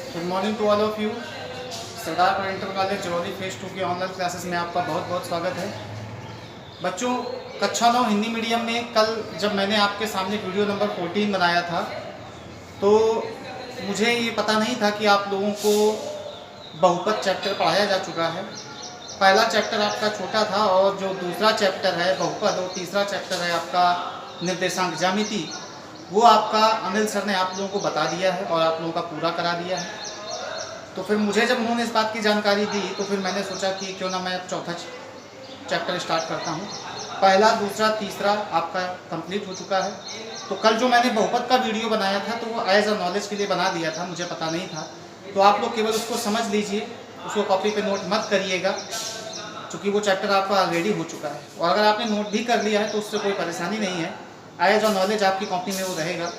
Good morning to all of you. Sardar पर inter college Jarauli phase 2 की online classes में आपका बहुत बहुत स्वागत है। बच्चों, कक्षा 9 हिंदी मीडियम में कल जब मैंने आपके सामने वीडियो नंबर 14 बनाया था तो मुझे ये पता नहीं था कि आप लोगों को बहुपद चैप्टर पढ़ाया जा चुका है। पहला चैप्टर आपका छोटा था और जो दूसरा चैप्टर है बहुपद और तीसरा चैप्टर है आपका निर्देशांक ज्यामिति, वो आपका अनिल सर ने आप लोगों को बता दिया है और आप लोगों का पूरा करा दिया है। तो फिर मुझे जब उन्होंने इस बात की जानकारी दी तो फिर मैंने सोचा कि क्यों ना मैं अब चौथा चैप्टर स्टार्ट करता हूँ। पहला, दूसरा, तीसरा आपका कंप्लीट हो चुका है। तो कल जो मैंने बहुपद का वीडियो बनाया था तो वो एज अ नॉलेज के लिए बना दिया था, मुझे पता नहीं था। तो आप लोग केवल उसको समझ लीजिए, उसको कॉपी पे नोट मत करिएगा, क्योंकि वो चैप्टर आपका ऑलरेडी हो चुका है। और अगर आपने नोट भी कर लिया है तो उससे कोई परेशानी नहीं है, एज अ नॉलेज आपकी कॉपी में वो रहेगा।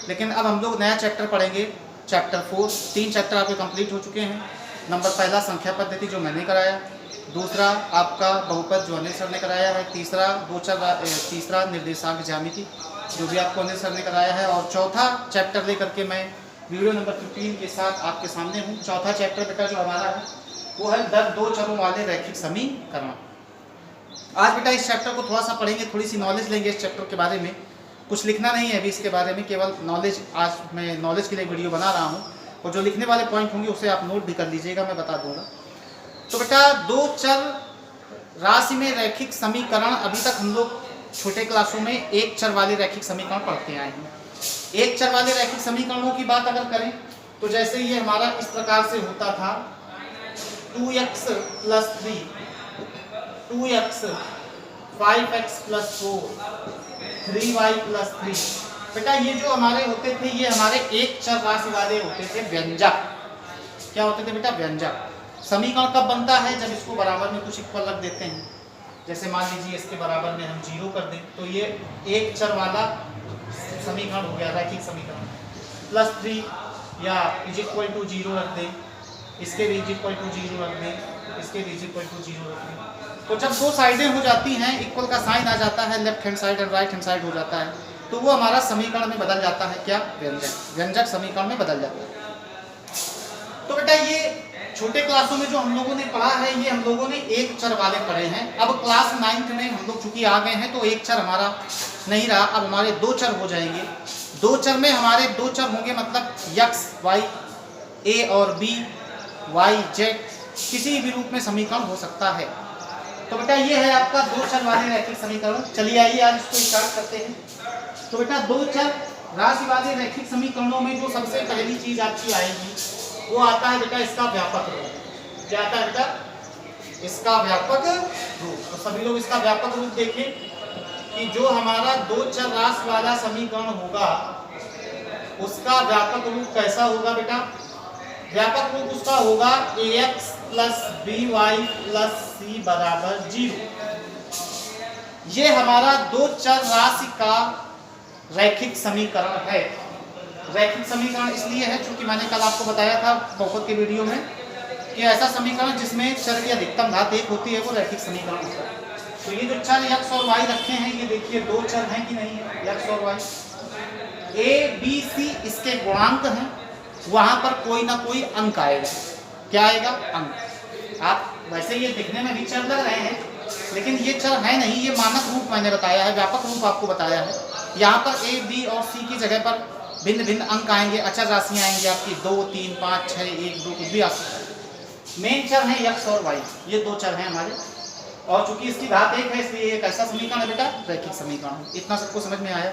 लेकिन अब हम लोग नया चैप्टर पढ़ेंगे, चैप्टर 4। 3 चैप्टर आपके कंप्लीट हो चुके हैं। नंबर पहला संख्या पद्धति जो मैंने कराया, दूसरा आपका बहुपद जो अनिल सर ने कराया है, तीसरा निर्देशांक ज्यामिति जो भी आपको अनिल सर ने कराया है, और चौथा चैप्टर लेकर के मैं वीडियो नंबर 15 के साथ आपके सामने हूँ। चौथा चैप्टर बेटा जो हमारा है वो है दो चरों वाले रैखिक समीकरण। आज बेटा इस चैप्टर को थोड़ा सा पढ़ेंगे, थोड़ी सी नॉलेज लेंगे इस चैप्टर के बारे में। कुछ लिखना नहीं है अभी इसके बारे में, केवल नॉलेज, आज मैं नॉलेज के लिए वीडियो बना रहा हूँ और जो लिखने वाले पॉइंट होंगे उसे आप नोट भी कर लीजिएगा, मैं बता दूंगा। तो बेटा दो चर राशि में रैखिक समीकरण, अभी तक हम लोग छोटे क्लासों में एक चर वाले रैखिक समीकरण पढ़ते आए हैं। एक चर वाले रैखिक समीकरणों की बात अगर करें तो जैसे ये हमारा इस प्रकार से होता था 2x + 3, 2x, 5x + 4, 3y + 3। बेटा ये जो हमारे होते थे ये हमारे एक चर राशि वाले होते थे व्यंजक। क्या होते थे बेटा? व्यंजक। समीकरण कब बनता है? जब इसको बराबर में कुछ इक्वल रख देते हैं। जैसे मान लीजिए इसके बराबर में हम 0 कर दें तो ये एक चर वाला समीकरण हो गया, रैखिक समीकरण। +3 या = 0 रख दें, इसके भी = 0 रख दें, इसके भी = 0 रख दें। तो जब दो साइडें हो जाती हैं, इक्वल का साइन आ जाता है, लेफ्ट हैंड साइड और राइट हैंड साइड हो जाता है, तो वो हमारा समीकरण में बदल जाता है। क्या? व्यंजक। व्यंजक समीकरण में बदल जाता है। तो बेटा ये छोटे क्लासों में जो हम लोगों ने पढ़ा है ये हम लोगों ने एक चर वाले पढ़े हैं। अब क्लास 9th में हम लोग चूंकि आ गए हैं तो एक चर हमारा नहीं रहा, अब हमारे दो चर हो जाएंगे। दो चर में हमारे दो चर होंगे, मतलब x, y, a और b, y, z किसी भी रूप में समीकरण हो सकता है। तो बेटा ये है आपका दो चर वाले रैखिक समीकरण। चलिए आइए आज इसको स्टार्ट करते हैं। तो बेटा दो चर राशि वाले रैखिक समीकरणों में जो सबसे पहली चीज आपकी आएगी वो आता है बेटा इसका व्यापक रूप। क्या आता है बेटा? इसका व्यापक रूप। तो सभी लोग इसका व्यापक रूप देखें कि जो हमारा दो चर राशि वाला समीकरण होगा उसका व्यापक रूप कैसा होगा बेटा? व्यापक रूप उसका होगा ax + by + c = 0। ये हमारा दो चर राशि का रैखिक समीकरण है। रैखिक समीकरण इसलिए है क्योंकि मैंने कल आपको बताया था बहुपद के वीडियो में कि ऐसा समीकरण जिसमें चर की अधिकतम घात 1 होती है वो रैखिक समीकरण होता है। तो ये जो चर x और y रखे हैं ये देखिए दो चर हैं कि नहीं है, x और y। a, b, c इसके गुणांक हैं, वहां पर कोई ना कोई अंक आएगा। क्या आएगा? अंक। आप वैसे ये दिखने में भी चर लग रहे हैं लेकिन ये चर है नहीं, ये मानक रूप मैंने बताया है, व्यापक रूप आपको बताया है। यहाँ पर a, b और c की जगह पर भिन्न भिन्न अंक आएंगे, अचर राशियाँ आएंगी आपकी 2, 3, 5, 6, 1, 2 कुछ भी आ सकता है। मेन चर है x और y, ये दो चर हैं हमारे, और चूंकि इसकी घात 1 है इसलिए एक ऐसा समीकरण है बेटा रैखिक समीकरण। इतना सबको समझ में आया?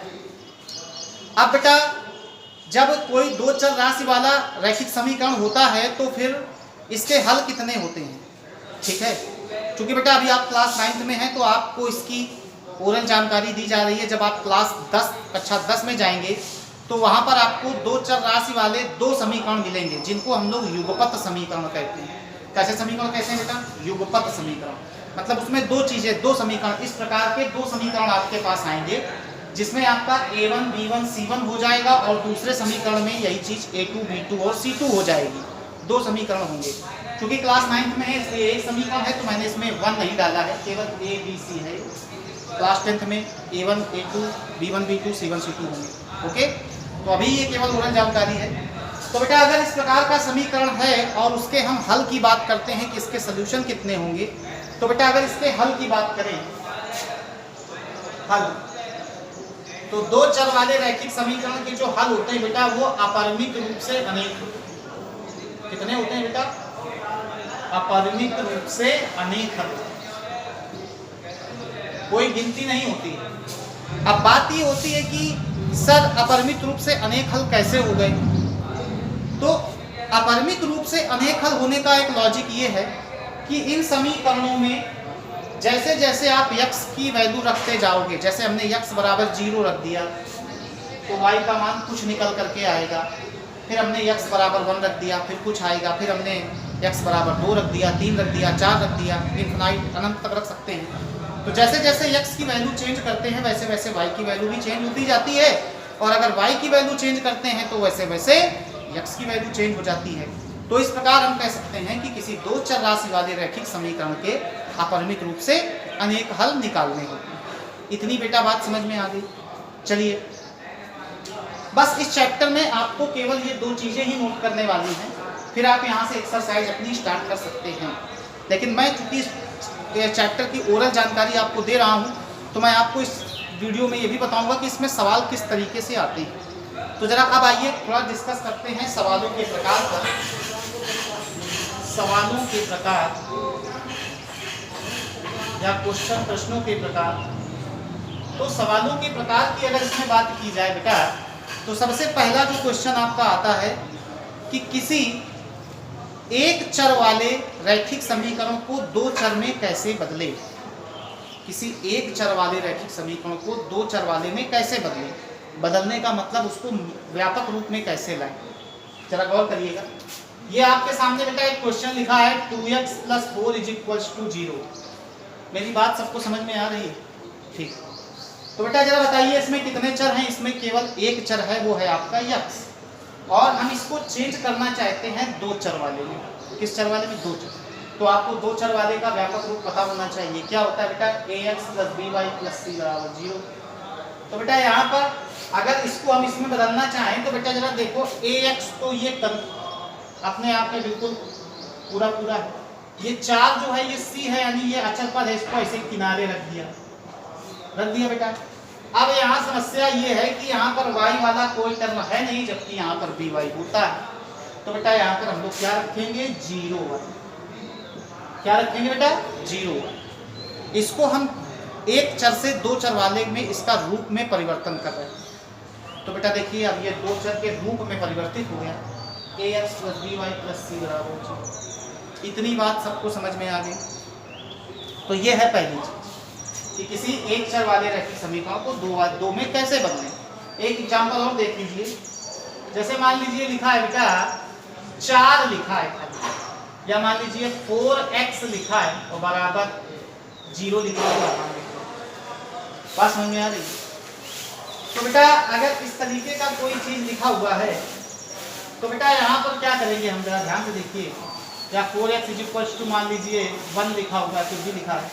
अब बेटा जब कोई दो चर राशि वाला रैखिक समीकरण होता है तो फिर इसके हल कितने होते हैं? ठीक है, क्योंकि बेटा अभी आप क्लास 9th में हैं तो आपको इसकी ओरल जानकारी दी जा रही है। जब आप क्लास 10 कक्षा 10 में जाएंगे तो वहां पर आपको दो चर राशि वाले दो समीकरण मिलेंगे जिनको हम लोग युगपत समीकरण कहते हैं। कैसे समीकरण कहते हैं बेटा? युगपत समीकरण। मतलब उसमें दो चीजें, दो समीकरण, इस प्रकार के दो समीकरण आपके पास आएंगे जिसमें आपका a1 b1 c1 हो जाएगा और दूसरे समीकरण में यही चीज a2 b2 और c2 हो जाएगी। दो समीकरण होंगे। क्योंकि क्लास 9th में है इसलिए एक समीकरण है तो मैंने इसमें 1 नहीं डाला है, केवल A B C है। क्लास 10th में A1 A2 B1 B2 C1 C2 होंगे। ओके, तो अभी ये केवल ओरल जानकारी है। तो बेटा अगर इस प्रकार का समीकरण है और उसके हम हल की बात करते हैं कि इसके सोल्यूशन कितने होंगे, तो बेटा अगर इसके हल की बात करें, हल, तो दो चर वाले रैखिक समीकरण के जो हल होते हैं बेटा वो अपरिमित रूप से अनेक, कितने होते हैं बेटा? अपरिमित रूप से अनेक हल, कोई गिनती नहीं होती है। अब बात ये होती है कि सर अपरिमित रूप से अनेक हल कैसे हो गए? तो अपरिमित रूप से अनेक हल होने का एक लॉजिक ये है कि इन समीकरणों में जैसे जैसे आप x की वैल्यू रखते जाओगे, जैसे हमने x बराबर 0 रख दिया तो y का मान कुछ निकल करके आएगा, फिर हमने x बराबर 1 रख दिया फिर कुछ आएगा, फिर हमने x बराबर 2 रख दिया, 3 रख दिया, 4 रख दिया, इनफिनाइट अनंत तक रख सकते हैं। तो जैसे जैसे x की वैल्यू चेंज करते हैं वैसे वैसे y की वैल्यू भी चेंज होती जाती है, और अगर y की वैल्यू चेंज करते हैं तो वैसे वैसे x की वैल्यू चेंज हो जाती है। तो इस प्रकार हम कह सकते हैं कि किसी दो चर राशि वाले रैखिक समीकरण के अपरिमित रूप से अनेक हल निकालने होते। इतनी बेटा बात समझ में आ गई। चलिए बस इस चैप्टर में आपको केवल ये दो चीजें ही नोट करने वाली हैं, फिर आप यहाँ से एक्सरसाइज अपनी स्टार्ट कर सकते हैं। लेकिन मैं चूंकि इस चैप्टर की ओरल जानकारी आपको दे रहा हूँ तो मैं आपको इस वीडियो में ये भी बताऊंगा कि इसमें सवाल किस तरीके से आते हैं। तो जरा अब आइए थोड़ा डिस्कस करते हैं सवालों के प्रकार पर। सवालों के प्रकार या क्वेश्चन प्रश्नों के प्रकार। तो सवालों के प्रकार की अगर इसमें बात की जाए बेटा, तो सबसे पहला जो क्वेश्चन आपका आता है कि किसी एक चर वाले रैखिक समीकरण को दो चर में कैसे बदले। किसी एक चर वाले रैखिक समीकरण को दो चर वाले में कैसे बदले, बदलने का मतलब उसको व्यापक रूप में कैसे लाएं। जरा गौर करिएगा, ये आपके सामने बेटा एक क्वेश्चन लिखा है 2x + 4 = 0। मेरी बात सबको समझ में आ रही है? ठीक। तो बेटा जरा बताइए इसमें कितने चर हैं? इसमें केवल एक चर है, वो है आपका x, और हम इसको चेंज करना चाहते हैं दो चर वाले में। किस चर वाले में? दो चर। तो आपको दो चर वाले का व्यापक रूप पता होना चाहिए। क्या होता है बेटा? ax + by + c = 0। तो बेटा यहाँ पर अगर इसको हम इसमें बदलना चाहें तो बेटा जरा देखो, ax तो ये अपने आप में बिल्कुल पूरा पूरा है, ये 4 जो है ये c है, यानी ये अचल पद है, इसको ऐसे किनारे रख दिया बेटा। अब यहाँ समस्या ये है कि यहाँ पर y वाला कोई टर्म है नहीं, जबकि यहाँ पर by होता है। तो बेटा यहाँ पर हम लोग क्या रखेंगे? 0 क्या रखेंगे बेटा? 0। इसको हम एक चर से दो चर वाले में इसका रूप में परिवर्तन कर रहे हैं। तो बेटा देखिए अब ये दो चर के रूप में परिवर्तित हो गया, ax + by + c = 0। इतनी बात सबको समझ में आ गई। तो ये है पहली चीज कि किसी एक चर वाले रैखिक समीकरण को दो में कैसे बदलें। एक एग्जांपल और देख लीजिए, जैसे मान लीजिए लिखा है बेटा 4 लिखा है, या मान लीजिए 4x लिखा है और बराबर 0 लिखा हुआ। बात समझ में आ रही? तो बेटा अगर इस तरीके का कोई चीज लिखा हुआ है तो बेटा यहाँ पर क्या करेंगे हम, जरा ध्यान से देखिए। या 4x = मान लीजिए 1 लिखा हुआ है, कुछ भी लिखा है,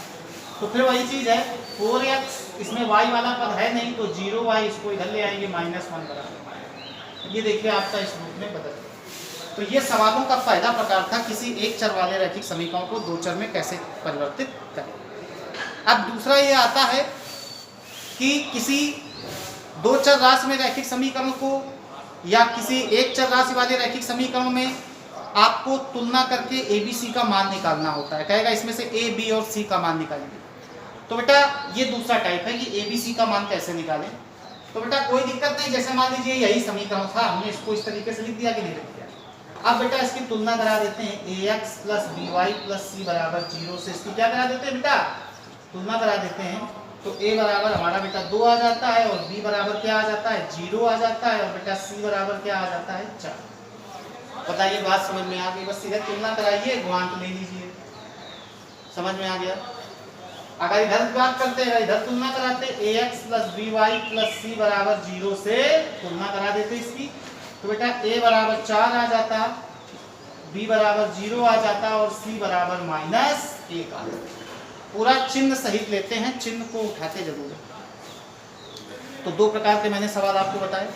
तो फिर वही चीज है 4x, इसमें y वाला पद है नहीं तो 0y, इसको इधर ले आएंगे -1 बराबर। ये देखिए आपका इस रूप में बदल। तो ये सवालों का पहला प्रकार था, किसी एक चर वाले रैखिक समीकरण को दो चर में कैसे परिवर्तित करें। अब दूसरा ये आता है कि किसी दो चर राशि में रैखिक समीकरण को या किसी एक चर राशि वाले रैखिक समीकरण में आपको तुलना करके a b c का मान निकालना होता है। कहेगा इसमें से a b और c का मान निकालेंगे। तो बेटा ये दूसरा टाइप है कि a b c का मान कैसे निकालें। तो बेटा कोई दिक्कत नहीं, जैसे मान लीजिए यही समीकरण था, हमने इसको इस तरीके से लिख दिया कि नहीं लिख दिया। अब बेटा इसकी तुलना करा देते हैं, ax + by + c = 0 से इसकी क्या करा देते हैं बेटा? तुलना करा देते हैं। तो a बराबर हमारा बेटा 2 आ जाता है, और b बराबर क्या आ जाता है? 0 आ जाता है, और बेटा c बराबर क्या आ जाता है? 4। बताइए बात समझ में आ गई? बस सीधे तुलना कराइए, गुणांक ले लीजिए। समझ में आ गया? अगर इधर बात करते हैं, इधर तुलना कराते ax + by + c = 0 से तुलना करा देते इसकी, तो बेटा a बराबर 4 आ जाता, b बराबर 0 आ जाता और c बराबर -1 आ जाता। पूरा चिन्ह सहित लेते हैं, चिन्ह को उठाते जरूर हैं। तो दो प्रकार के मैंने सवाल आपको बताए।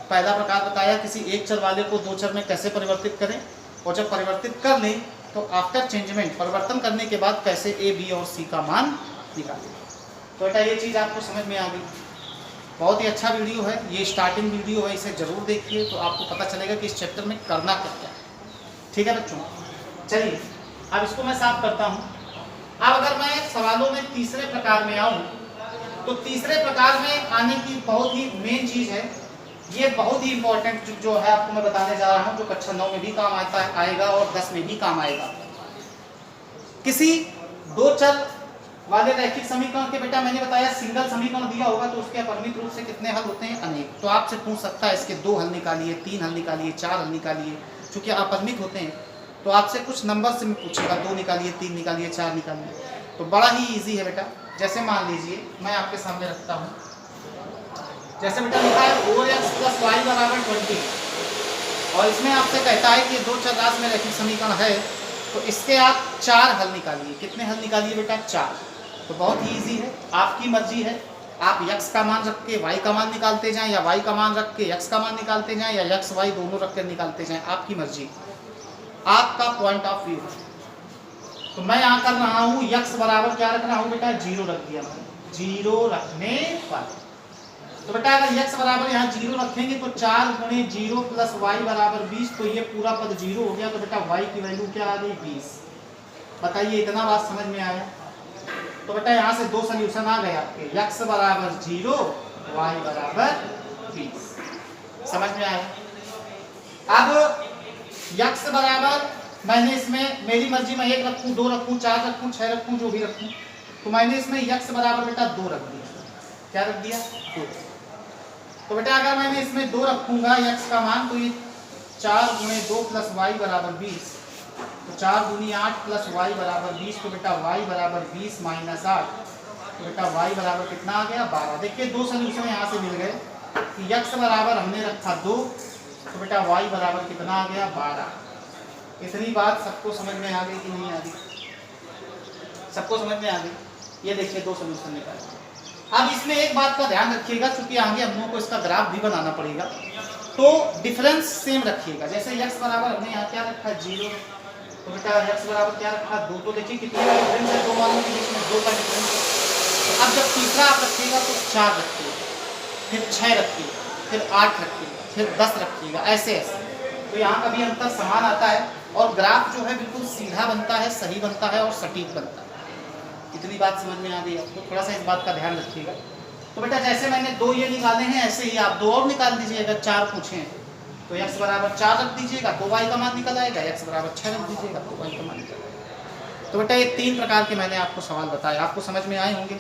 पहला प्रकार बताया किसी एक चर वाले को दो चर में कैसे परिवर्तित करें, और जब परिवर्तित कर लें तो आफ्टर चेंजमेंट, परिवर्तन करने के बाद कैसे ए, बी और सी का मान निकालें। तो बेटा ये चीज़ आपको समझ में आ गई। बहुत ही अच्छा वीडियो है, ये स्टार्टिंग वीडियो है, इसे ज़रूर देखिए तो आपको पता चलेगा कि इस चैप्टर में करना क्या है। ठीक है बच्चों, चलिए अब इसको मैं साफ करता हूँ। अब अगर मैं सवालों में तीसरे प्रकार में आऊँ तो तीसरे प्रकार में आने की बहुत ही मेन चीज़ है, ये बहुत ही इंपॉर्टेंट जो है आपको मैं बताने जा रहा हूँ, जो कक्षा 9 में भी काम आएगा और 10 में भी काम आएगा। किसी दो चर वाले रैखिक समीकरण के बेटा मैंने बताया सिंगल समीकरण दिया होगा तो उसके अपरिमित रूप से कितने हल होते हैं, अनेक। तो आपसे पूछ सकता है इसके 2 हल निकालिए, 3 हल निकालिए, 4 हल निकालिए। चूंकि अपरिमित होते हैं तो आपसे कुछ नंबर से पूछेगा, 2 निकालिए, 3 निकालिए, 4 निकालिए। तो बड़ा ही ईजी है बेटा। जैसे मान लीजिए मैं आपके सामने रखता हूँ, जैसे बेटा लिखा है 4x + y = 20 और इसमें आपसे कहता है कि दो चर राशि में रैखिक समीकरण है तो इसके आप 4 हल निकालिए। कितने हल निकालिए बेटा, 4। तो बहुत ही ईजी है, आपकी मर्जी है। आप x का मान रख के y का मान निकालते जाएं या y का मान रख के x का मान निकालते जाएं या x y दोनों रख के निकालते जाएं, आपकी मर्जी, आपका पॉइंट ऑफ व्यू। तो मैं यहाँ कर रहा हूँ x बराबर क्या रख रहा हूँ बेटा, 0 रख दिया मैंने। 0 रखने पर तो बेटा अगर x बराबर यहाँ 0 रखेंगे तो 4 × 0 + y = 20, तो ये पूरा पद 0 हो गया। तो बेटा y की वैल्यू क्या आ गई, 20। बताइए इतना बात समझ में आया। तो बेटा यहाँ से 2 सॉल्यूशन आ गए आपके, x बराबर 0, y बराबर 20। समझ में आया। अब x बराबर मैंने इसमें मेरी मर्जी में 1 रखूँ, 2 रखूँ, 4 रखूँ, 6 रखूँ, जो भी रखूँ। तो मैंने इसमें x बराबर बेटा 2 रख दिया। क्या रख दिया, 2। तो बेटा अगर मैंने इसमें 2 रखूंगा x का मान, तो ये 4 × 2 + y = 20। तो 4 × 8 + y = 20। तो बेटा y बराबर 20 - 8। तो बेटा y बराबर कितना आ गया, 12। देखिए 2 सॉल्यूशन यहाँ से मिल गए कि x बराबर हमने रखा 2, तो बेटा y बराबर कितना आ गया, 12। इतनी बात सबको समझ में आ गई कि नहीं आ गई, सबको समझ में आ गई। ये देखिए 2 सॉल्यूशन निकाले। अब इसमें एक बात का ध्यान रखिएगा, क्योंकि आगे हम लोगों को इसका ग्राफ भी बनाना पड़ेगा, तो डिफरेंस सेम रखिएगा। जैसे x बराबर हमने यहाँ क्या रखा, 0, तो बेटा x बराबर क्या रखा, 2। तो देखिए कितने का डिफरेंस है, 2 मानों के बीच में 2 का डिफरेंस। तो अब जब तीसरा आप रखिएगा तो 4 रखिएगा, फिर 6 रखिएगा, फिर 8 रखिएगा, फिर 10 रखिएगा, ऐसे ऐसे। तो यहाँ का भी अंतर समान आता है और ग्राफ जो है बिल्कुल सीधा बनता है, सही बनता है और सटीक बनता है। इतनी बात समझ में आ गई आपको, थोड़ा सा इस बात का ध्यान रखिएगा। तो बेटा जैसे मैंने 2 ये निकाले हैं, ऐसे ही आप 2 और निकाल दीजिए। अगर 4 पूछें तो x बराबर 4 रख दीजिएगा, तो y का मान निकल आएगा। x बराबर 6 रख दीजिएगा, तो y का मान निकल आएगा। तो बेटा ये 3 प्रकार के मैंने आपको सवाल बताए, आपको समझ में आए होंगे।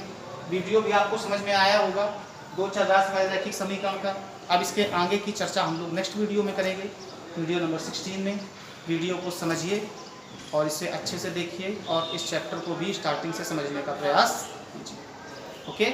वीडियो भी आपको समझ में आया होगा दो चर राशि वाले रैखिक समीकरण का। अब इसके आगे की चर्चा हम लोग नेक्स्ट वीडियो में करेंगे, वीडियो नंबर 16 में। वीडियो को समझिए और इसे अच्छे से देखिए और इस चैप्टर को भी स्टार्टिंग से समझने का प्रयास कीजिए। ओके।